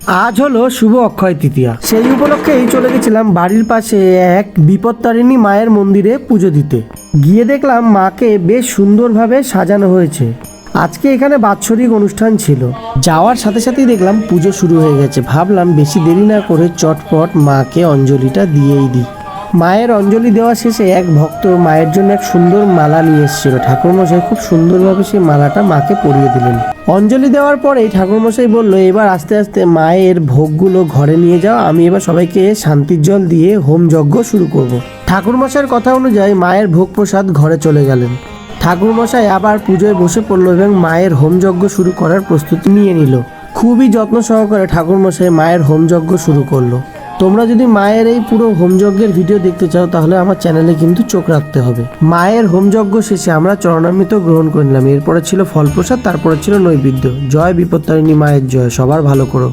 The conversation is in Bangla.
আজ হলো শুভ অক্ষয় তৃতীয়া। সেই উপলক্ষেই চলে গেছিলাম বাড়ির পাশে এক বিপত্তারিণী মায়ের মন্দিরে পুজো দিতে। গিয়ে দেখলাম মাকে বেশ সুন্দরভাবে সাজানো হয়েছে। আজকে এখানে বাৎসরিক অনুষ্ঠান ছিল। যাওয়ার সাথে সাথেই দেখলাম পুজো শুরু হয়ে গেছে। ভাবলাম বেশি দেরি না করে চটপট মাকে অঞ্জলিটা দিয়েই দিই। মায়ের অঞ্জলি দেওয়া শেষে এক ভক্ত মায়ের জন্য এক সুন্দর মালা নিয়ে এসেছিল। ঠাকুরমশাই খুব সুন্দরভাবে সেই মালাটা মাকে পরিয়ে দিলেন। অঞ্জলি দেওয়ার পরেই ঠাকুরমশাই বলল, এবার আস্তে আস্তে মায়ের ভোগগুলো ঘরে নিয়ে যাও, আমি এবার সবাইকে শান্তির জল দিয়ে হোম যজ্ঞ শুরু করব। ঠাকুরমশাইয়ের কথা অনুযায়ী মায়ের ভোগ প্রসাদ ঘরে চলে গেলেন। ঠাকুরমশাই আবার পুজোয় বসে পড়ল এবং মায়ের হোম যজ্ঞ শুরু করার প্রস্তুতি নিয়ে নিল। খুবই যত্ন সহকারে ঠাকুরমশাই মায়ের হোম যজ্ঞ শুরু করলো। তোমরা যদি মায়ের এই পুরো হোমযজ্ঞের ভিডিও দেখতে চাও তাহলে আমার চ্যানেলে কিন্তু চোখ রাখতে হবে। মায়ের হোমযজ্ঞ শেষে আমরা চরণামৃত গ্রহণ করে নিলাম। এরপরে ছিল ফল প্রসাদ, তারপরে ছিল নৈবেদ্য। জয় বিপত্তারিণী মায়ের জয়। সবার ভালো করো।